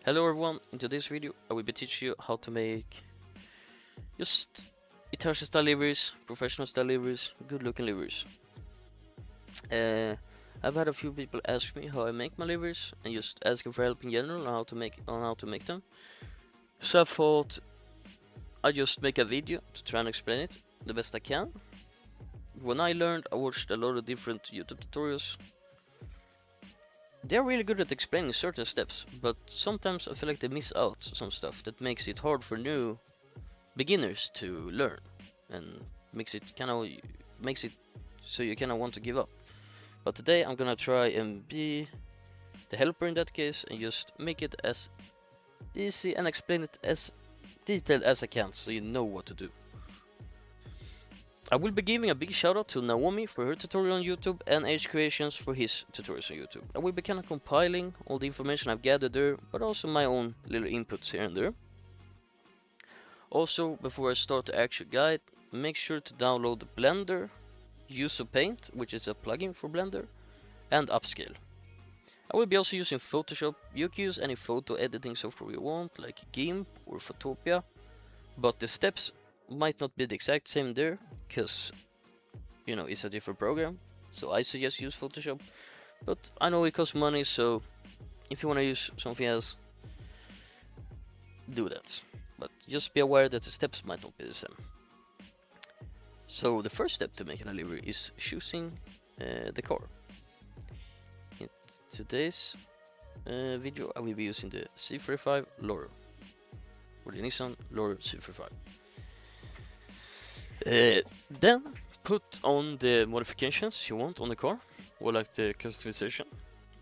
Hello everyone, in today's video I will be teaching you how to make just Itachi style liveries, professional style liveries, good looking liveries. I've had a few people ask me how I make my liveries and just asking for help in general on how to make them. So I thought I'd just make a video to try and explain it the best I can. When I learned, I watched a lot of different YouTube tutorials. They're really good at explaining certain steps, but sometimes I feel like they miss out some stuff that makes it hard for new beginners to learn and makes it so you kind of want to give up. But today I'm gonna try and be the helper in that case and just make it as easy and explain it as detailed as I can so you know what to do. I will be giving a big shout out to Naomi for her tutorial on YouTube and H Creations for his tutorials on YouTube. I will be kind of compiling all the information I've gathered there, but also my own little inputs here and there. Also, before I start the actual guide, make sure to download the Blender, User Paint, which is a plugin for Blender, and Upscale. I will be also using Photoshop. You can use any photo editing software you want, like GIMP or Photopia, but the steps might not be the exact same there, because, you know, it's a different program, so I suggest use Photoshop. But I know it costs money, so if you want to use something else, do that. But just be aware that the steps might not be the same. So the first step to making a livery is choosing the car. In today's video I will be using the C35 Laurel, or the Nissan Laurel C35. Then put on the modifications you want on the car, or like the customization.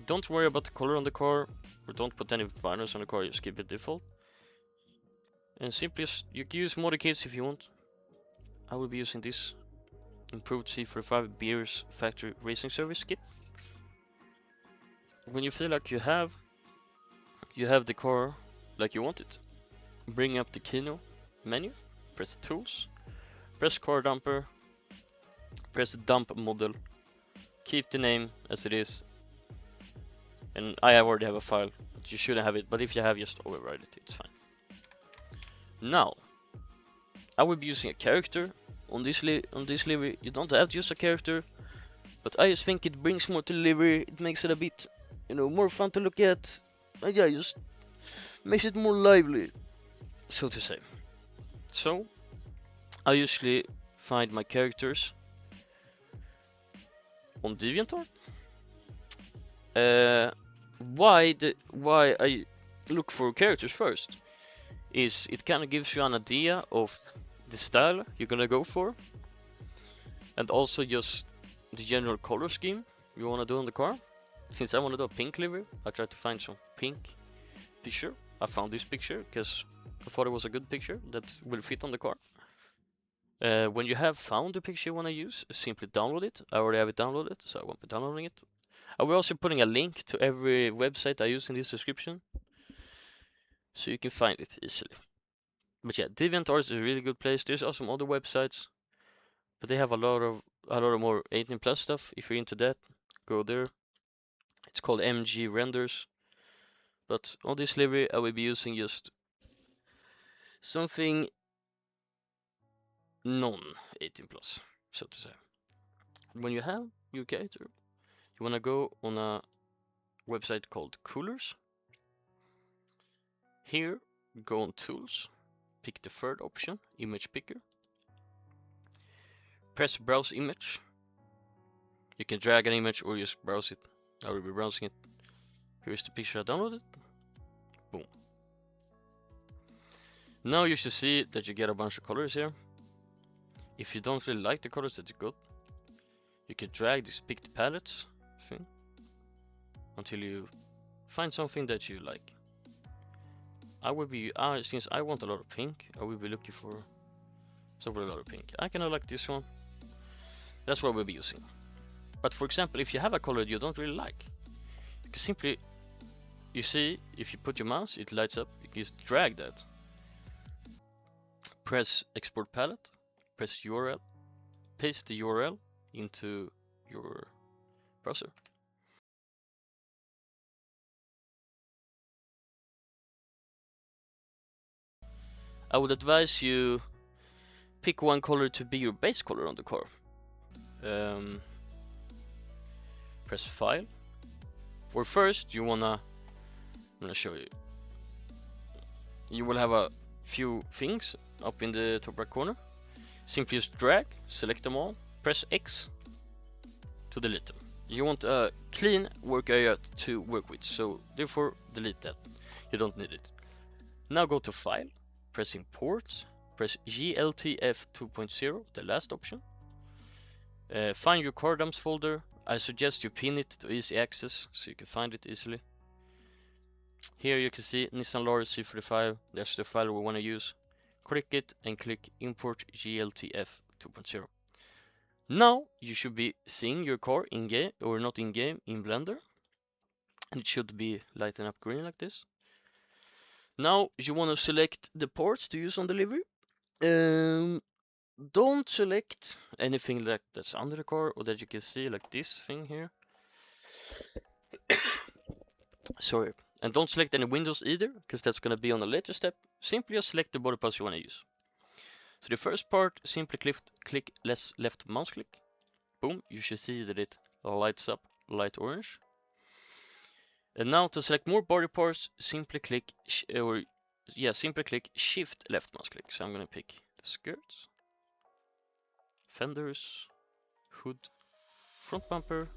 Don't worry about the color on the car, or don't put any vinyls on the car, just keep it default. And simply you can use mod kits if you want. I will be using this improved C45 Beers Factory Racing Service kit. When you feel like you have the car like you want it, bring up the Kino menu, press Tools, press Car Dumper, press Dump Model, keep the name as it is, and I already have a file, but you shouldn't have it, but if you have, just override it, it's fine. Now, I will be using a character on this livery. You don't have to use a character, but I just think it brings more to the livery. It makes it a bit, you know, more fun to look at. And yeah, just makes it more lively, so to say. So I usually find my characters on DeviantArt. Why I look for characters first is it kind of gives you an idea of the style you're gonna go for, and also just the general color scheme you want to do on the car. Since I want to do a pink livery, I tried to find some pink picture. I found this picture because I thought it was a good picture that will fit on the car. When you have found the picture you want to use, simply download it. I already have it downloaded, so I won't be downloading it. I will also putting a link to every website I use in this description, so you can find it easily. But yeah, DeviantArt is a really good place. There's also some other websites, but they have a lot of more 18 plus stuff. If you're into that, go there. It's called MG Renders. But on this livery, I will be using just something non-18 plus, so to say. When you have your character, you wanna go on a website called Coolers. Here, go on Tools, pick the third option, Image Picker. Press Browse Image. You can drag an image or just browse it. I will be browsing it. Here's the picture I downloaded. Boom. Now you should see that you get a bunch of colors here. If you don't really like the colors that you got, you can drag these picked palettes thing until you find something that you like. I will be, since I want a lot of pink, I will be looking for something with a lot of pink. I kinda like this one. That's what we'll be using. But for example, if you have a color you don't really like, you can simply, you see, if you put your mouse, it lights up. You can just drag that. Press Export Palette, press URL, paste the URL into your browser. I would advise you pick one color to be your base color on the car. Press File. For first, I'm gonna show you. You will have a few things up in the top right corner. Simply just drag, select them all, press X to delete them. You want a clean work area to work with, so therefore delete that. You don't need it. Now go to File, press Import, press GLTF 2.0, the last option. Find your car dumps folder. I suggest you pin it to easy access so you can find it easily. Here you can see Nissan Laris C45, that's the file we want to use. Click it and click Import GLTF 2.0. Now you should be seeing your car in game, or not in game, in Blender. And it should be lighting up green like this. Now you want to select the parts to use on the livery. Don't select anything like that's under the car or that you can see, like this thing here. Sorry. And don't select any windows either, because that's going to be on a later step. Simply just select the body parts you want to use. So the first part, simply click left mouse click. Boom, you should see that it lights up light orange. And now to select more body parts, simply click shift left mouse click. So I'm going to pick the skirts, fenders, hood, front bumper,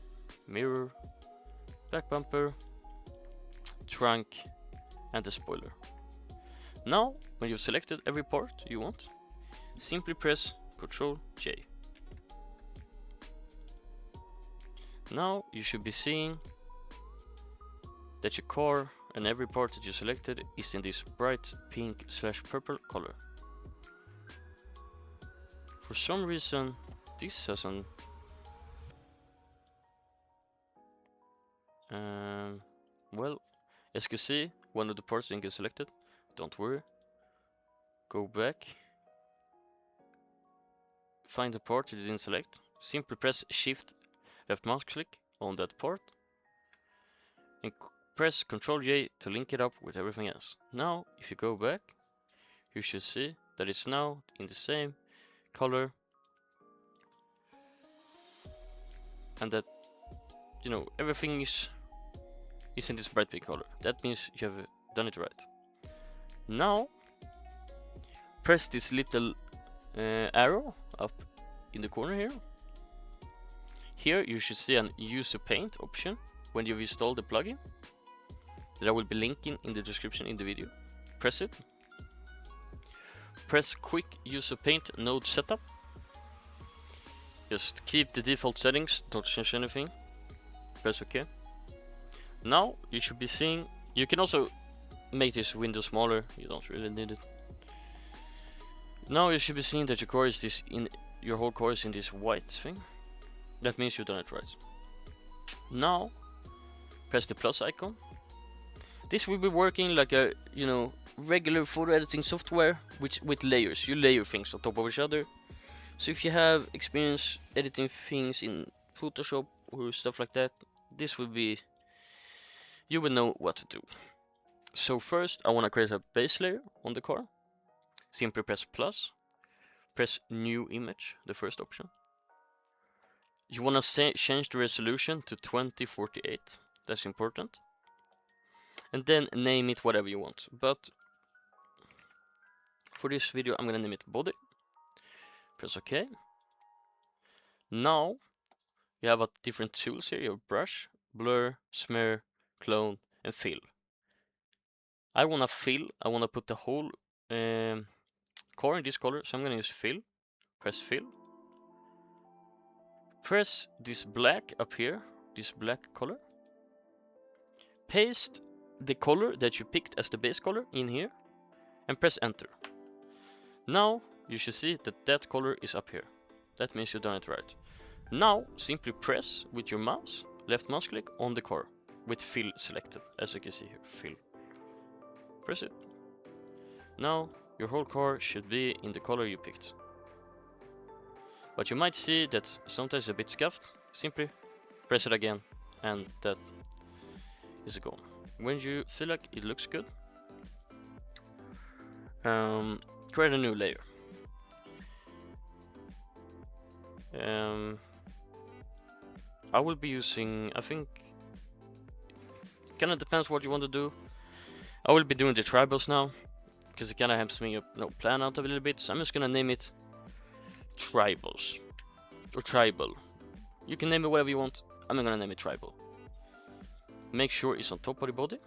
mirror, back bumper, trunk, and the spoiler. Now, when you've selected every part you want, simply press Ctrl J. Now you should be seeing that your car and every part that you selected is in this bright pink/purple color. For some reason, this hasn't. Well, as you can see, one of the parts didn't get selected. Don't worry. Go back. Find the part you didn't select. Simply press Shift left mouse click on that part. And press Ctrl J to link it up with everything else. Now, if you go back, you should see that it's now in the same color. And that, you know, everything is in this bright pink color. That means you have done it right. Now, press this little arrow up in the corner here. Here you should see an user paint option when you've installed the plugin that I will be linking in the description in the video. Press it. Press quick user paint node setup. Just keep the default settings, don't change anything. Press OK. Now you should be seeing, you can also make this window smaller, you don't really need it. Now you should be seeing that your whole core is in this white thing. That means you've done it right. Now press the plus icon. This will be working like a regular photo editing software with layers. You layer things on top of each other. So if you have experience editing things in Photoshop or stuff like that, this will be, you will know what to do. So first I want to create a base layer on the car. Simply press plus, press new image, the first option. You want to change the resolution to 2048, that's important. And then name it whatever you want, but for this video I'm gonna name it body. Press OK. Now you have different tools here. You have brush, blur, smear, clone, and fill. I wanna fill. I wanna put the whole car in this color, so I'm gonna use fill. Press fill. Press this black up here, this black color. Paste the color that you picked as the base color in here, and press enter. Now you should see that that color is up here. That means you've done it right. Now simply press with your mouse, left mouse click on the car with fill selected, as you can see here, fill. Press it. Now your whole car should be in the color you picked. But you might see that sometimes it's a bit scuffed. Simply press it again and that is gone. When you feel like it looks good, create a new layer. I will be using, I think, kind of depends what you want to do. I will be doing the tribals now, because it kind of helps me plan out a little bit. So I'm just gonna name it tribals, or tribal. You can name it whatever you want. I'm gonna name it tribal. Make sure it's on top of the body.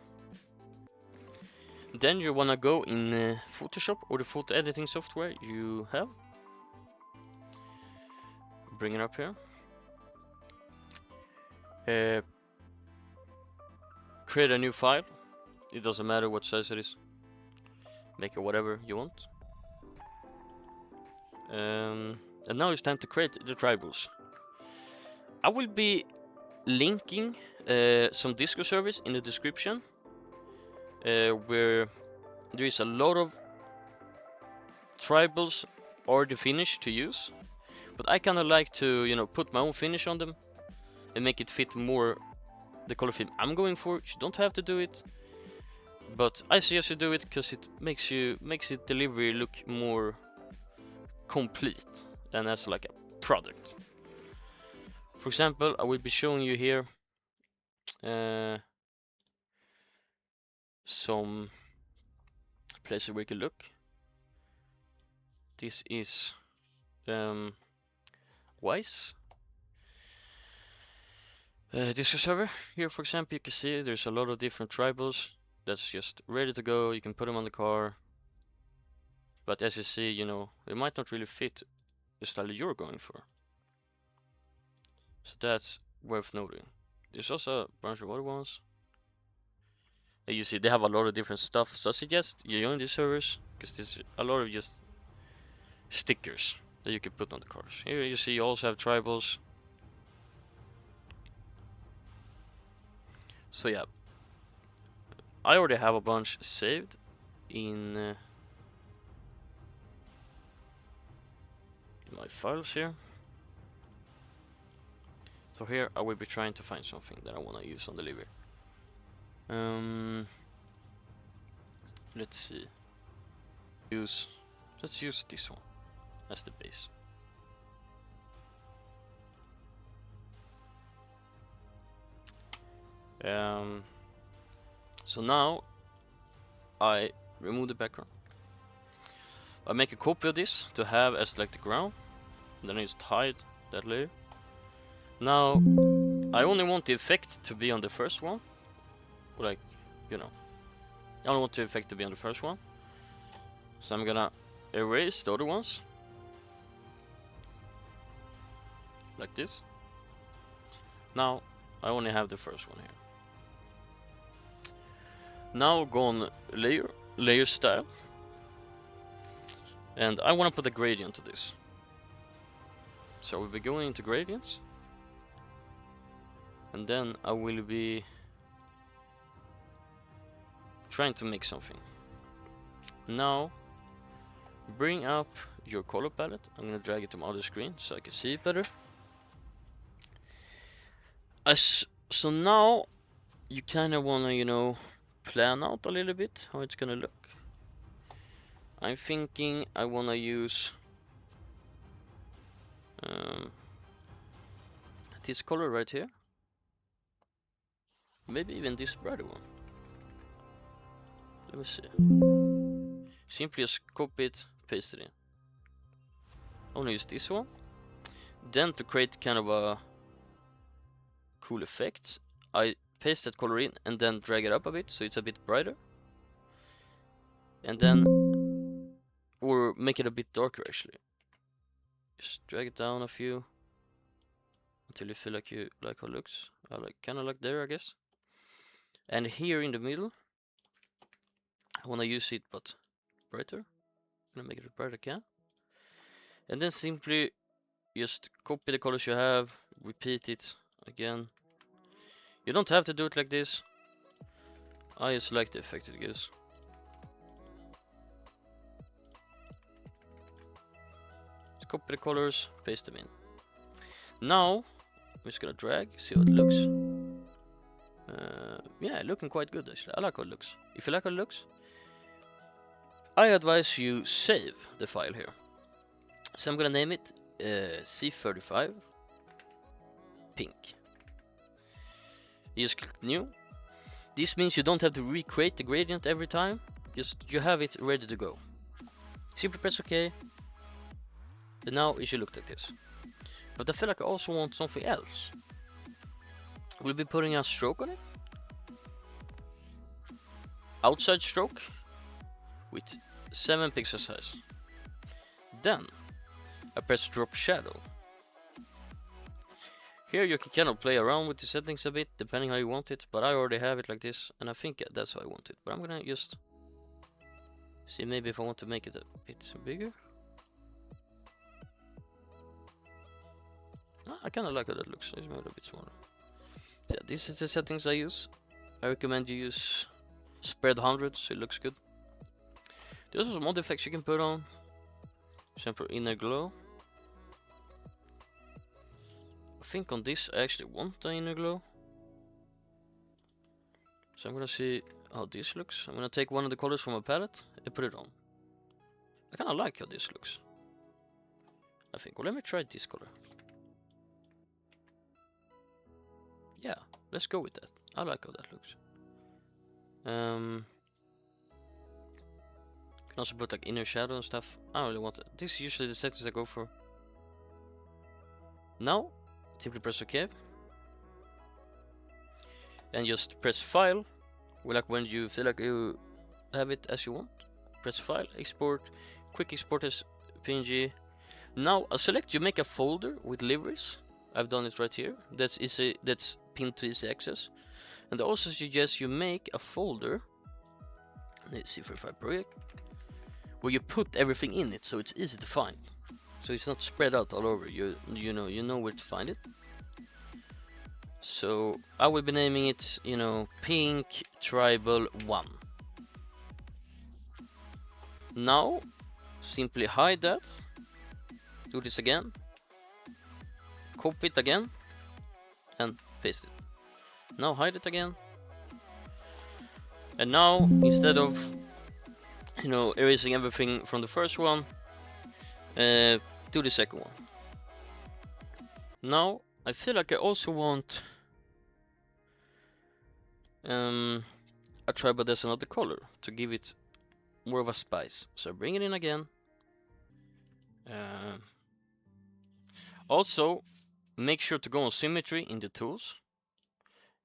Then you wanna go in Photoshop or the photo editing software you have. Bring it up here. Create a new file. It doesn't matter what size it is. Make it whatever you want. And now it's time to create the tribals. I will be linking some Discord servers in the description, where there is a lot of tribals already finished to use, but I kind of like to put my own finish on them and make it fit more the color theme I'm going for. You don't have to do it, but I suggest you do it because it makes it delivery look more complete and as like a product. For example, I will be showing you here some places where you can look. This is Wise Discord server. Here, for example, you can see there's a lot of different tribals that's just ready to go. You can put them on the car, but as you see, it might not really fit the style you're going for. So that's worth noting. There's also a bunch of other ones. And you see they have a lot of different stuff. So I suggest you join these servers because there's a lot of just stickers that you can put on the cars. Here you see you also have tribals. So yeah, I already have a bunch saved in my files here. So here I will be trying to find something that I want to use on the livery. Let's see. Let's use this one as the base. So now I remove the background. I make a copy of this to have as like the ground. Then I just hide that layer. Now I only want the effect to be on the first one. Like, I only want the effect to be on the first one. So I'm gonna erase the other ones. Like this. Now I only have the first one here. Now go on layer style. And I want to put a gradient to this. So we'll be going into gradients. And then I will be trying to make something. Now bring up your color palette. I'm gonna drag it to my other screen so I can see it better. So now you kind of wanna plan out a little bit how it's gonna look. I'm thinking I wanna use this color right here. Maybe even this brighter one. Let me see. Simply just copy it, paste it in. I wanna use this one. Then to create kind of a cool effect, I paste that color in and then drag it up a bit so it's a bit brighter. And then, or make it a bit darker actually. Just drag it down a few until you feel like you like how it looks. I kind of like there, I guess. And here in the middle, I want to use it but brighter. I'm gonna make it as bright as I can. And then simply just copy the colors you have, repeat it again. You don't have to do it like this. I just like the effect it gives. Just copy the colors, paste them in. Now I'm just gonna drag, see how it looks. Yeah, looking quite good actually. I like how it looks. If you like how it looks, I advise you save the file here. So I'm gonna name it C35 pink. You just click new. This means you don't have to recreate the gradient every time. Just you have it ready to go. Simply press OK. And now it should look like this. But I feel like I also want something else. We'll be putting a stroke on it. Outside stroke with 7 pixel size. Then I press drop shadow. Here you can kind of play around with the settings a bit depending how you want it, but I already have it like this and I think that's how I want it. But I'm gonna just see maybe if I want to make it a bit bigger. I kind of like how that looks. It's made a bit smaller. Yeah, this is the settings I use. I recommend you use spread 100 so it looks good. There's also some mod effects you can put on. For example, inner glow. I think on this I actually want the inner glow. So I'm gonna see how this looks. I'm gonna take one of the colors from a palette and put it on. I kinda like how this looks. I think. Well, let me try this color. Yeah, let's go with that. I like how that looks. Can also put like inner shadow and stuff. I don't really want it. This is usually the settings I go for. Now, simply press OK. And just press file. Well, like when you feel like you have it as you want. Press file, export, quick export as PNG. Now select, you make a folder with liveries. I've done it right here. That's easy, that's pinned to easy access. And I also suggest you make a folder, C35 project, where you put everything in it so it's easy to find. So it's not spread out all over. You know where to find it. So I will be naming it, pink tribal 1. Now simply hide that. Do this again. Copy it again and paste it. Now hide it again. And now instead of erasing everything from the first one, do the second one. Now I feel like I also want a tribal that's another color to give it more of a spice. So bring it in again. Also make sure to go on symmetry in the tools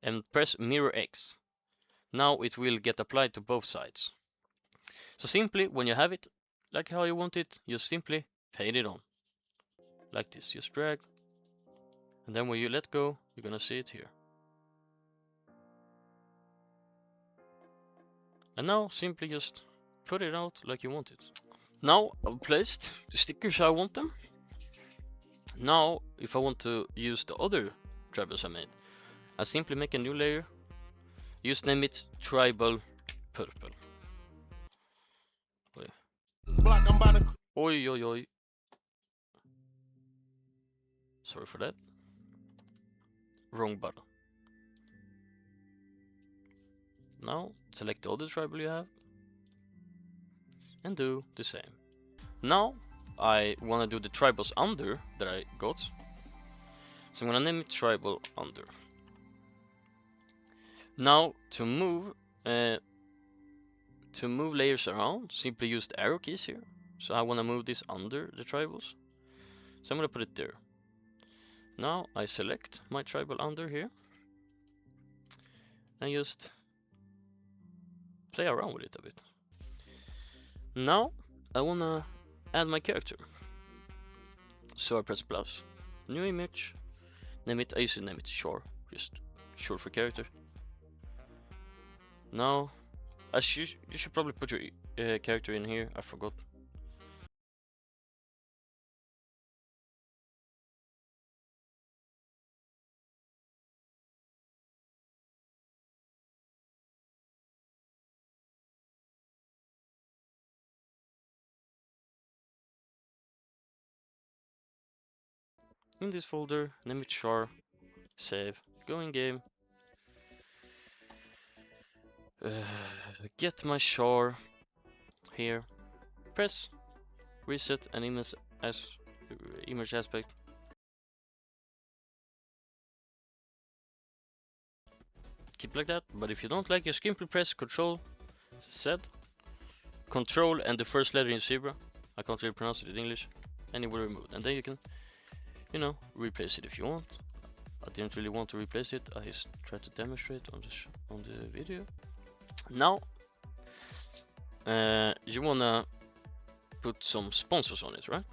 and press mirror X. Now it will get applied to both sides. So simply when you have it like how you want it, you simply paint it on. Like this, just drag. And then when you let go, you're gonna see it here. And now simply just put it out like you want it. Now I've placed the stickers how I want them. Now if I want to use the other tribals I made, I simply make a new layer. Just name it tribal purple. Oi oi oi. Sorry for that. Wrong button. Now select the other tribal you have and do the same. Now I want to do the tribals under that I got. So I'm gonna name it tribal under. Now to move layers around, simply use the arrow keys here. So I want to move this under the tribals. So I'm gonna put it there. Now I select my tribal under here and just play around with it a bit. Now I wanna add my character. So I press plus, new image, name it, I usually name it Shore, just short for character. Now, you should probably put your character in here, I forgot. In this folder, name it Shore, save, go in game. Get my Shore here. press, reset, and image aspect. Keep like that, but if you don't like, just simply press Control Z, Control and the first letter in zebra. I can't really pronounce it in English. And it will remove, and then you can, you know, replace it if you want. I didn't really want to replace it. I just tried to demonstrate on the video. Now, you wanna put some sponsors on it, right?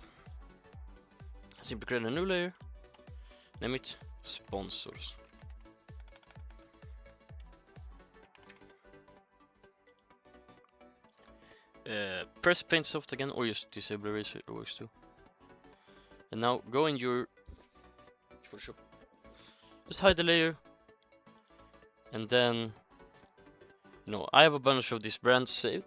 Simply create a new layer. Name it sponsors. Press paint soft again, or just disable eraser, it works too. And now go in your Photoshop. Just hide the layer, and then, you know, I have a bunch of these brands saved.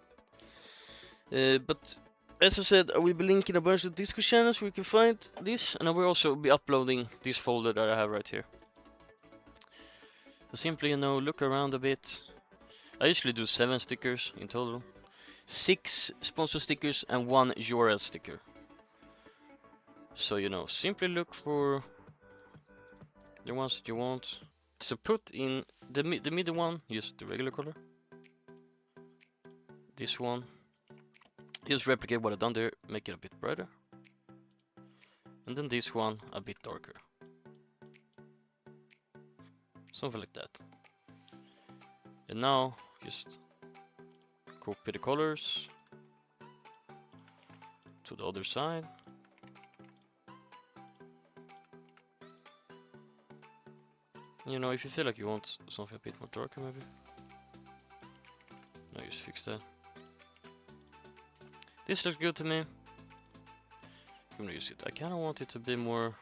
But as I said, I will be linking a bunch of Discord channels where you can find this, and I will also be uploading this folder that I have right here. So simply, you know, look around a bit. I usually do 7 stickers in total. 6 sponsor stickers and 1 URL sticker. So, you know, simply look for the ones that you want. So put in the middle one, use the regular color. This one, just replicate what I've done there, make it a bit brighter. And then this one a bit darker. Something like that. And now just copy the colors to the other side. You know, if you feel like you want something a bit more darker, maybe. No, just fix that. This looks good to me. I'm gonna use it. I kinda want it to be more.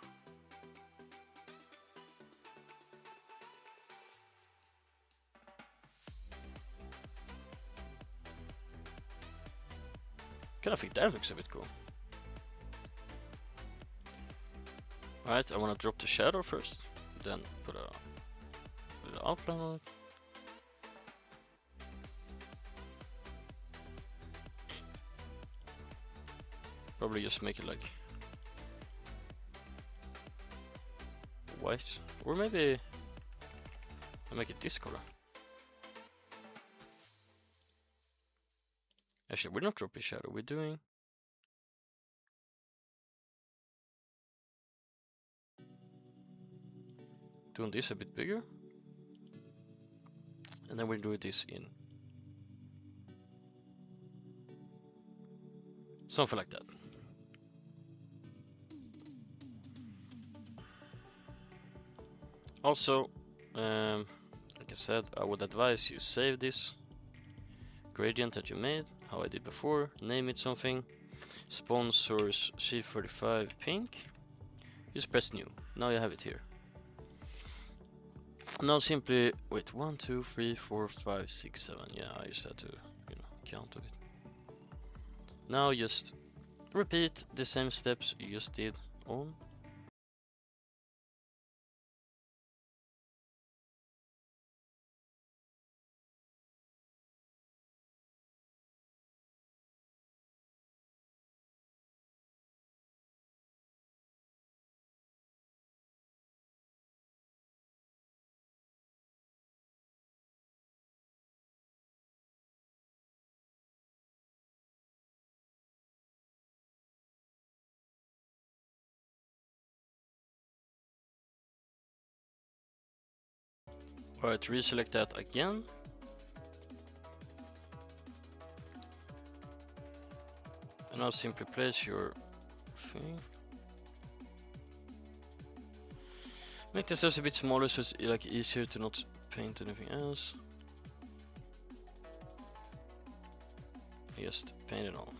Kinda think that looks a bit cool. Alright, I wanna drop the shadow first, then put a little outline on it. Probably just make it like white, or maybe I make it this color. Actually, we're not dropping shadow, we're doing this a bit bigger, and then we're doing this in something like that. Also, like I said, I would advise you save this gradient that you made, how I did before, name it something, sponsors C35 pink, just press new, now you have it here. Now simply, wait, 1, 2, 3, 4, 5, 6, 7, yeah, I just had to, you know, count a bit. Now just repeat the same steps you just did on. Alright, reselect that again. And now simply place your thing. Make this just a bit smaller so it's like easier to not paint anything else. Just paint it on.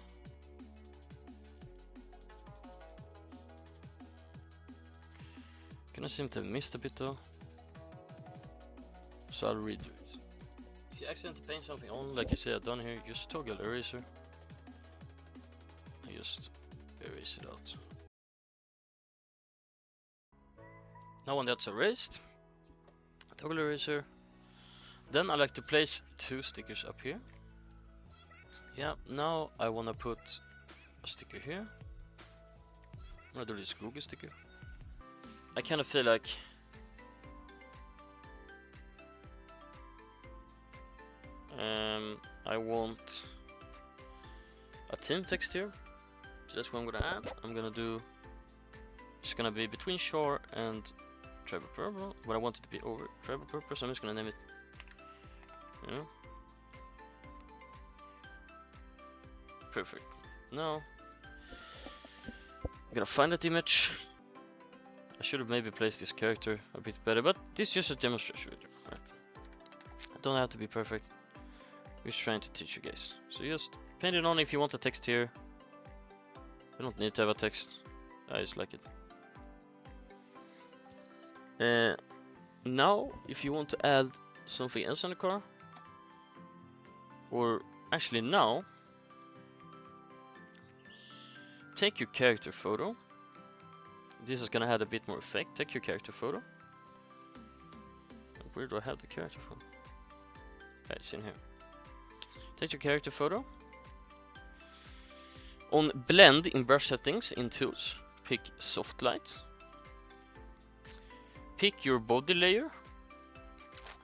Can I seem to have missed a bit though? So I'll redo it. If you accidentally paint something on, like you see I've done here, just toggle eraser. I just erase it out. Now when that's erased, toggle eraser. Then I like to place 2 stickers up here. Yeah, now I wanna put a sticker here. I'm gonna do this Google sticker. I kind of feel like I want a team text here, so that's what I'm gonna add. I'm gonna do, it's gonna be between shore and tribal purple, but I want it to be over tribal purple, so I'm just gonna name it, you know. Perfect. Now I'm gonna find that image. I should have maybe placed this character a bit better, but this is just a demonstration video, right? It don't have to be perfect. We're just trying to teach you guys. So just paint it on if you want the text here. You don't need to have a text. I just like it. Now, if you want to add something else on the car, or actually now, take your character photo. This is gonna have a bit more effect. Take your character photo. Where do I have the character photo? Right, it's in here. Take your character photo. On blend in brush settings in tools, pick soft light. Pick your body layer.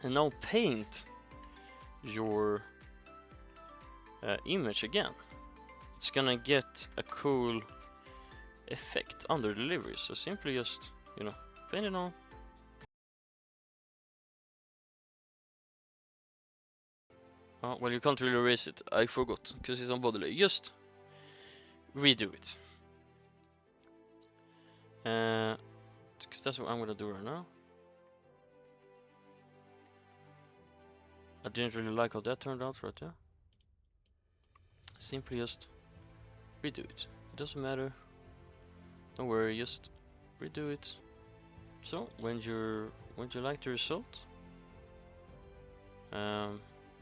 And now paint your image again. It's gonna get a cool effect under the livery. So simply just, you know, paint it on. Oh, well, you can't really erase it. I forgot, because it's on body layer. Just redo it. Because that's what I'm gonna do right now. I didn't really like how that turned out right there. Simply just redo it. It doesn't matter. Don't worry, just redo it. So when you like the result,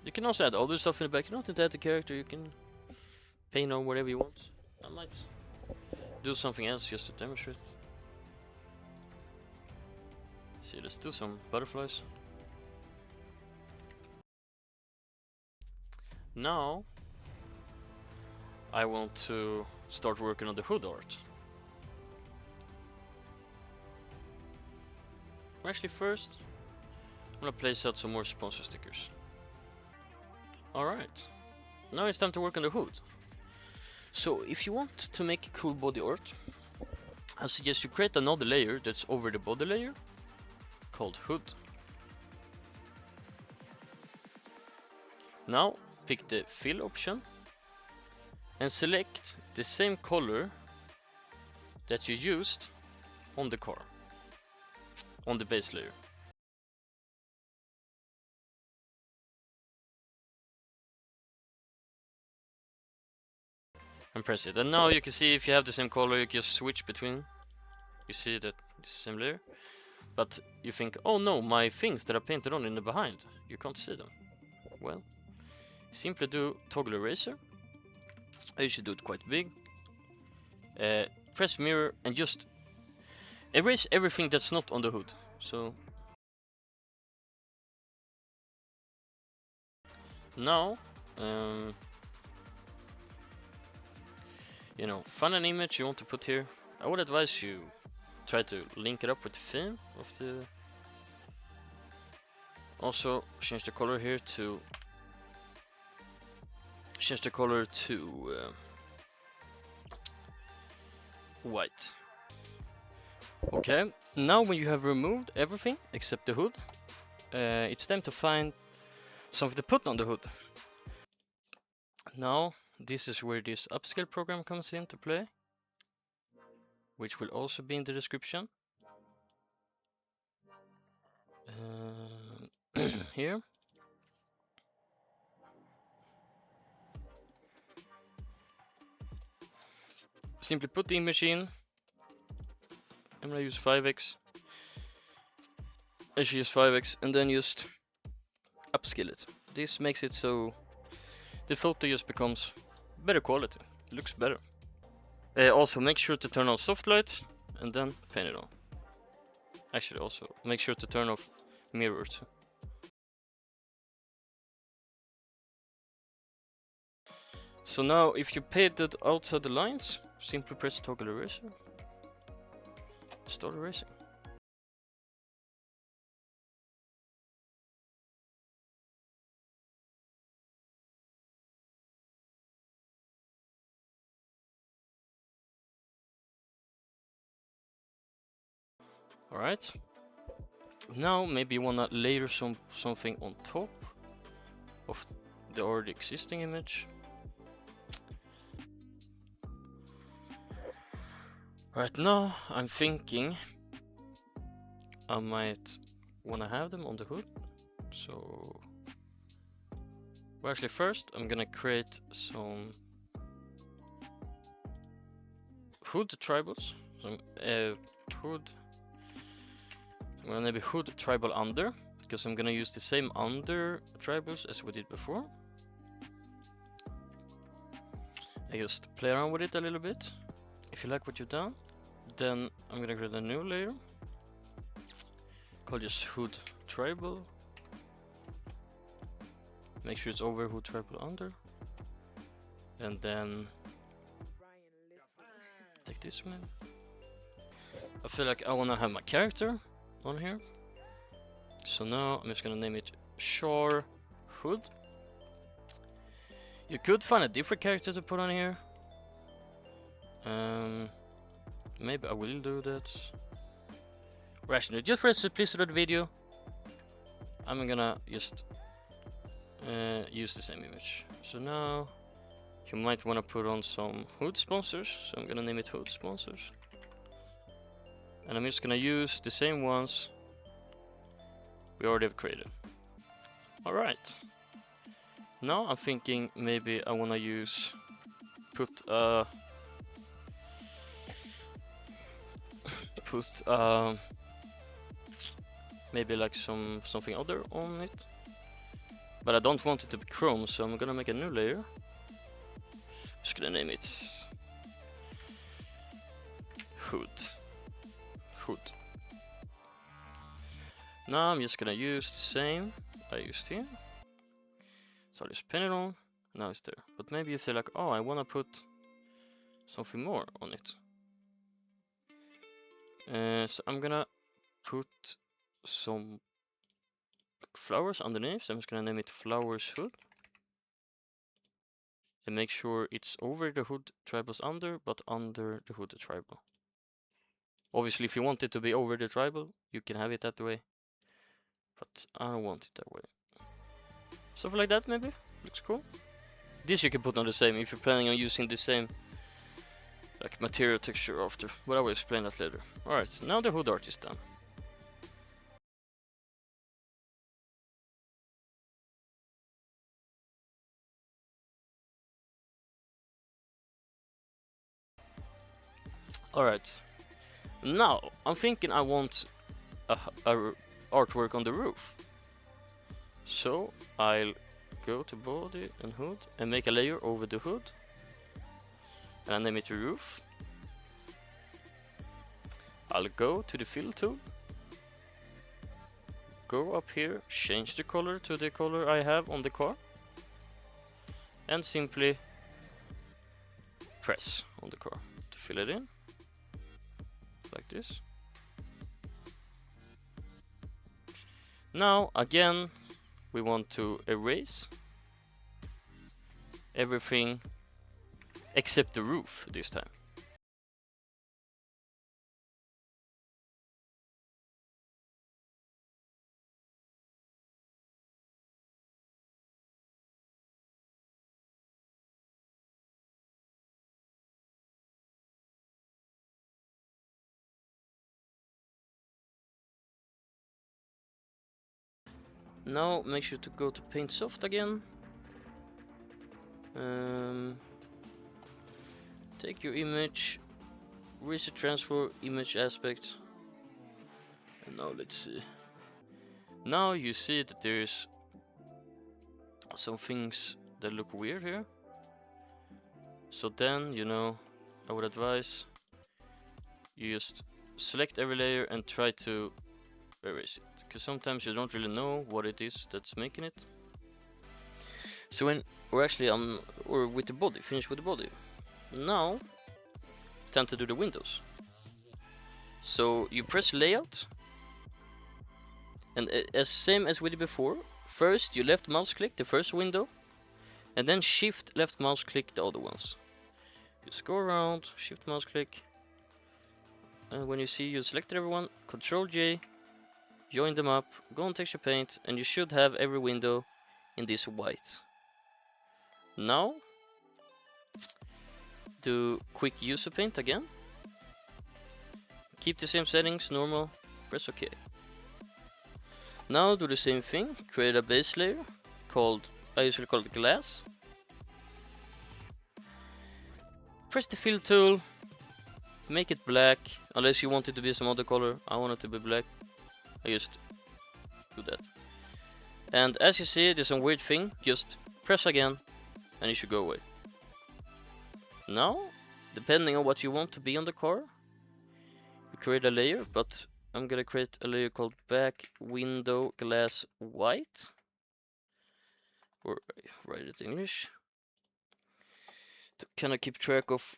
you can also add other stuff in the back. You don't have to add the character. You can paint on whatever you want. I might do something else just to demonstrate. See, let's do some butterflies. Now I want to start working on the hood art. Actually, first I'm gonna place out some more sponsor stickers. Alright, now it's time to work on the hood. So if you want to make cool body art, I suggest you create another layer that's over the body layer called hood. Now pick the fill option and select the same color that you used on the car, on the base layer. And press it. And now you can see if you have the same color, you can just switch between. You see that it's the same layer. But you think, oh no, my things that I painted on in the behind, you can't see them. Well, simply do toggle eraser. You should do it quite big. Press mirror and just erase everything that's not on the hood. So now, you know, find an image you want to put here. I would advise you try to link it up with the theme of the. Also change the color here to. Change the color to white. Okay, now when you have removed everything except the hood, it's time to find something to put on the hood. Now, this is where this upscale program comes into play, which will also be in the description. Here. Simply put the image in. I'm gonna use 5x. I should use 5x and then just upscale it. This makes it so the photo just becomes better quality. It looks better. Also make sure to turn on soft light and then paint it on. Actually also make sure to turn off mirror too. So now if you painted outside the lines, simply press toggle eraser. Start erasing. Alright. Now maybe you wanna layer something on top of the already existing image. Right now I'm thinking I might wanna have them on the hood. So well, actually first I'm gonna create some hood tribals. Some hood. I'm gonna maybe hood tribal under, because I'm gonna use the same under tribals as we did before. I just play around with it a little bit. If you like what you've done, then I'm gonna create a new layer called just hood tribal. Make sure it's over hood tribal under, and then take this one. I feel like I wanna have my character on here, so now I'm just gonna name it Shore Hood. You could find a different character to put on here. Maybe I will do that. Or actually, just for the simplicity of the video, I'm gonna just use the same image. So now you might want to put on some hood sponsors. So I'm gonna name it hood sponsors, and I'm just gonna use the same ones we already have created. All right. Now I'm thinking maybe I wanna put maybe like something other on it, but I don't want it to be chrome, so I'm gonna make a new layer. Just gonna name it hood. Now I'm just gonna use the same I used here, so I'll just pin it on. Now it's there, but maybe you feel like, oh, I wanna put something more on it. So I'm gonna put some flowers underneath, so I'm just gonna name it flowers hood, and make sure it's over the hood tribals under, but under the hood tribal. Obviously, if you want it to be over the tribal, you can have it that way, but I don't want it that way. Something like that maybe, looks cool. This you can put on the same if you're planning on using the same like material texture after, but I will explain that later. Alright, now the hood art is done. Alright, now I'm thinking I want a artwork on the roof. So I'll go to body and hood and make a layer over the hood, and I name it roof. I'll go to the fill tool, go up here, change the color to the color I have on the car, and simply press on the car to fill it in, like this. Now again, we want to erase everything except the roof this time. Now make sure to go to paint soft again. Take your image, reset transfer image aspect, and now let's see. Now you see that there's some things that look weird here. So then, you know, I would advise you just select every layer and try to erase it, because sometimes you don't really know what it is that's making it. So when we're actually or with the body, finish with the body. Now, time to do the windows. So you press layout, and as same as we did before, first you left mouse click the first window, and then shift left mouse click the other ones. Just go around, shift mouse click, and when you see you selected everyone, Control J, join them up, go on texture paint, and you should have every window in this white. Now, do quick user paint again. Keep the same settings, normal, press OK. Now do the same thing, create a base layer called, I usually call it glass. Press the fill tool, make it black, unless you want it to be some other color. I want it to be black. I just do that. And as you see, there's some weird thing, just press again and it should go away. Now, depending on what you want to be on the car, you create a layer, but I'm gonna create a layer called back window glass white, or write it in English, to kind of keep track of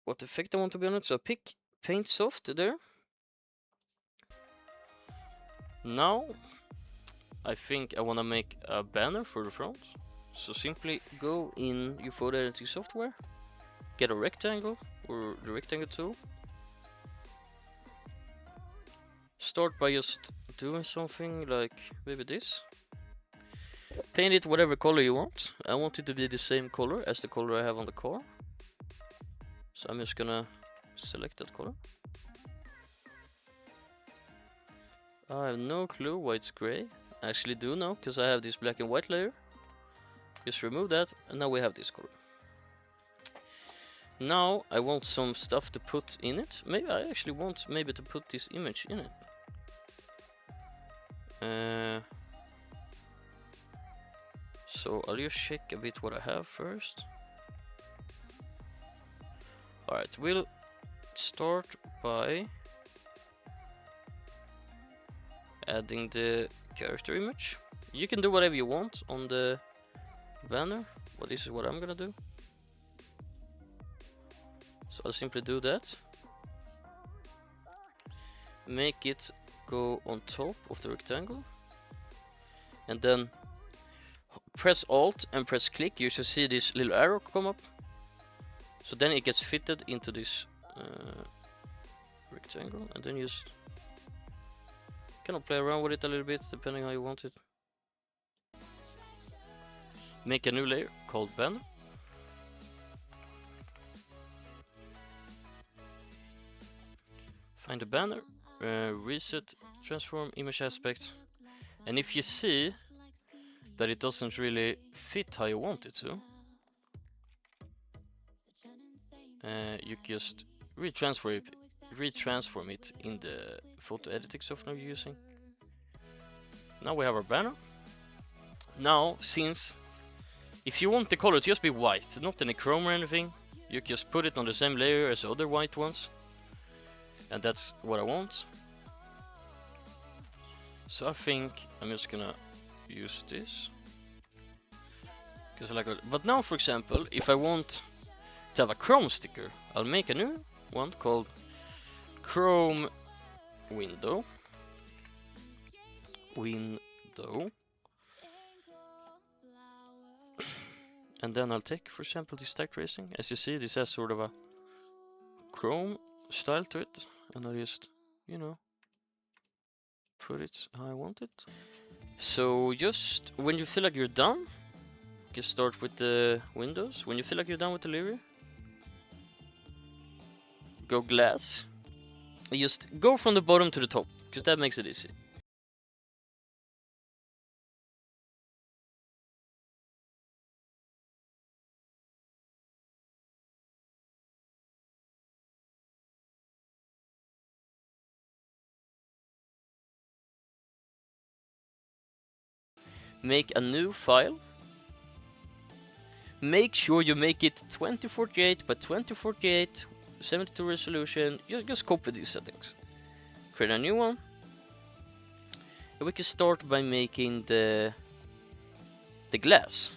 what effect I want to be on it. So pick paint soft there. Now I think I want to make a banner for the front. So simply go in your photo editing software, get a rectangle or the rectangle tool. Start by just doing something like maybe this. Paint it whatever color you want. I want it to be the same color as the color I have on the car. So I'm just gonna select that color. I have no clue why it's gray. I actually do know, because I have this black and white layer. Just remove that, and now we have this color. Now I want some stuff to put in it. Maybe I actually want maybe to put this image in it. So I'll just check a bit what I have first. Alright, we'll start by adding the character image. You can do whatever you want on the banner, but this is what I'm gonna do. So I'll simply do that. Make it go on top of the rectangle. And then press Alt and press click. You should see this little arrow come up. So then it gets fitted into this rectangle. And then you just kind of play around with it a little bit, depending how you want it. Make a new layer called banner. Find the banner, reset, transform image aspect, and if you see that it doesn't really fit how you want it to, you just retransform it in the photo editing software you're using. Now we have our banner. Now, since if you want the color to just be white, not any chrome or anything, you just put it on the same layer as the other white ones. And that's what I want. So I think I'm just gonna use this, because I like it. But now, for example, if I want to have a chrome sticker, I'll make a new one called Chrome Window. And then I'll take, for example, this stack tracing. As you see, this has sort of a chrome style to it, and I'll just, you know, put it how I want it. So just when you feel like you're done, just start with the windows. When you feel like you're done with the livery, go glass. Just go from the bottom to the top, because that makes it easy. Make a new file. Make sure you make it 2048 by 2048, 72 resolution. Just copy these settings. Create a new one. And we can start by making the glass.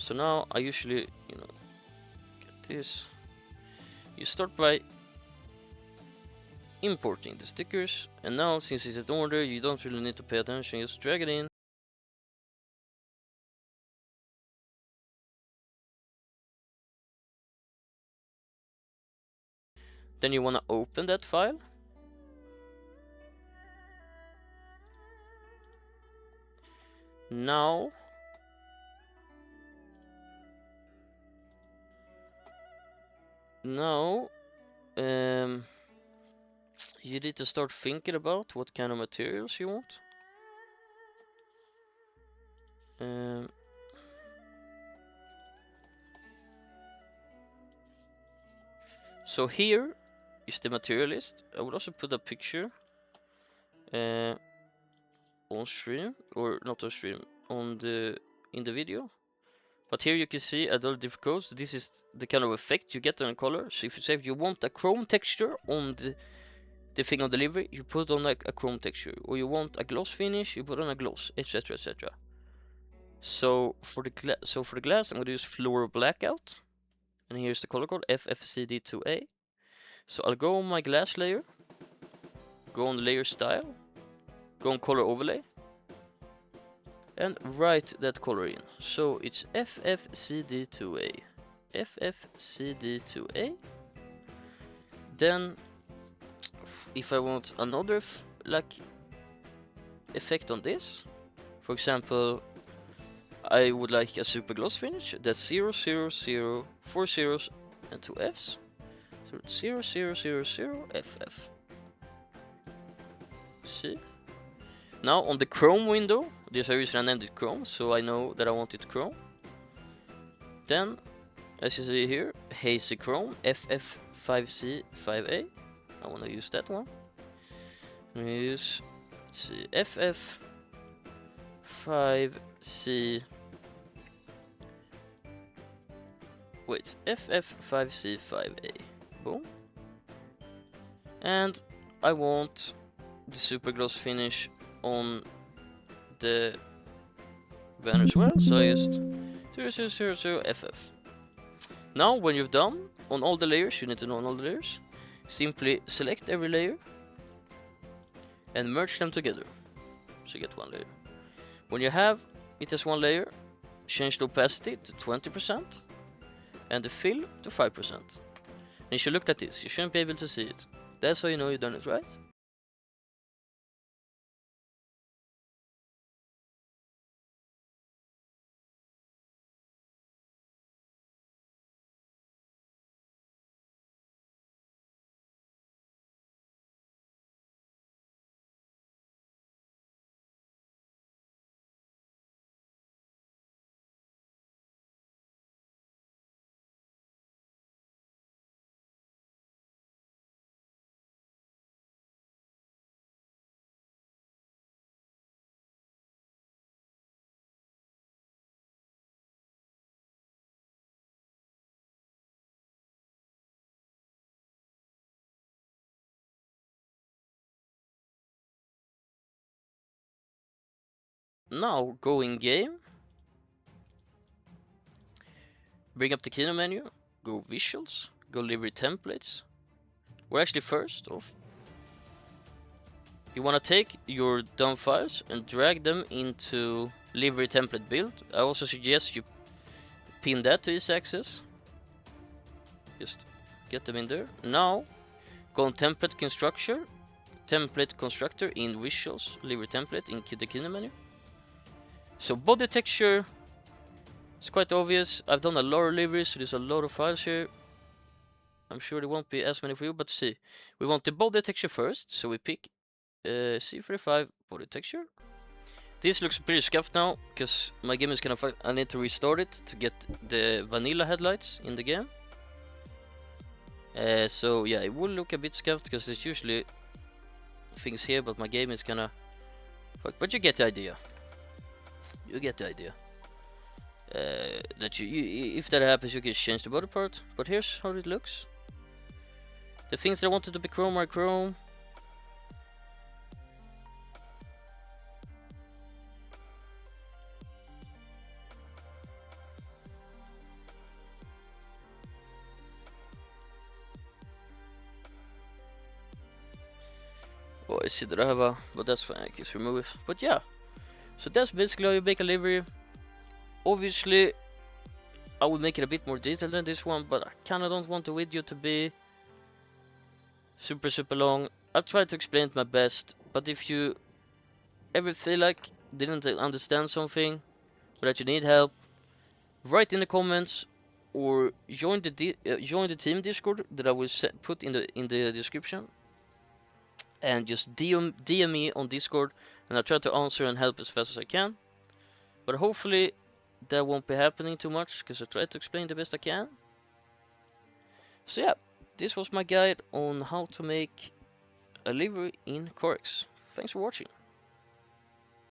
So now I usually, get this. You start by importing the stickers, and now since it's in order, you don't really need to pay attention, just drag it in. Then you want to open that file. Now um, you need to start thinking about what kind of materials you want. So here is the material list. I would also put a picture on stream, or not on stream, in the video. But here you can see at all different codes, this is the kind of effect you get on a color. So if you say if you want a chrome texture on the thing on delivery, you put on like a chrome texture, or you want a gloss finish, you put on a gloss, etc., etc. So for the glass, I'm gonna use floor blackout, and here's the color code FFCD2A. So I'll go on my glass layer, go on layer style, go on color overlay, and write that color in. So it's FFCD2A, FFCD2A. Then if I want another like effect on this, for example, I would like a super gloss finish. That's 0, 0, 0, 4 zeros and 2 Fs. So 0, 0, 0, 0, FF. See? Now on the Chrome window, this I usually named it Chrome, so I know that I want it Chrome. Then, as you see here, Hazy Chrome, FF5C5A. I want to use that one. I'm gonna use, let's see, FF5C. Wait, FF5C5A. Boom. And I want the super gloss finish on the banner as well, so I just 0000FF. Now when you've done on all the layers, you need to know on all the layers, simply select every layer and merge them together, so you get one layer. When you have it as one layer, change the opacity to 20% and the fill to 5%. And if you look at this, you shouldn't be able to see it. That's how you know you've done it right. Now go in game, bring up the keynote menu, go visuals, go livery templates. We're actually first off, you want to take your DOM files and drag them into livery template build. I also suggest you pin that to this axis. Just get them in there. Now go on template constructor in visuals, livery template in the keynote menu. So body texture, it's quite obvious. I've done a lot of liveries, so there's a lot of files here. I'm sure there won't be as many for you, but see. We want the body texture first, so we pick C35 body texture. This looks pretty scuffed now, because my game is kind of I need to restart it to get the vanilla headlights in the game. So yeah, it will look a bit scuffed, because there's usually things here, but my game is kinda fucked. But you get the idea. You get the idea. That if that happens, you can change the body part. But here's how it looks. The things that I wanted to be chrome are chrome. I see that I have a, but that's fine, I can just remove it. But yeah, so that's basically how you make a livery. Obviously, I would make it a bit more detailed than this one, but I kinda don't want the video to be super long. I'll try to explain it my best, but if you ever feel like didn't understand something, or that you need help, write in the comments, or join the team Discord that I will put in the description, and just DM me on Discord, and I'll try to answer and help as fast as I can. But hopefully that won't be happening too much, because I try to explain the best I can. So yeah, this was my guide on how to make a livery in Carx. Thanks for watching.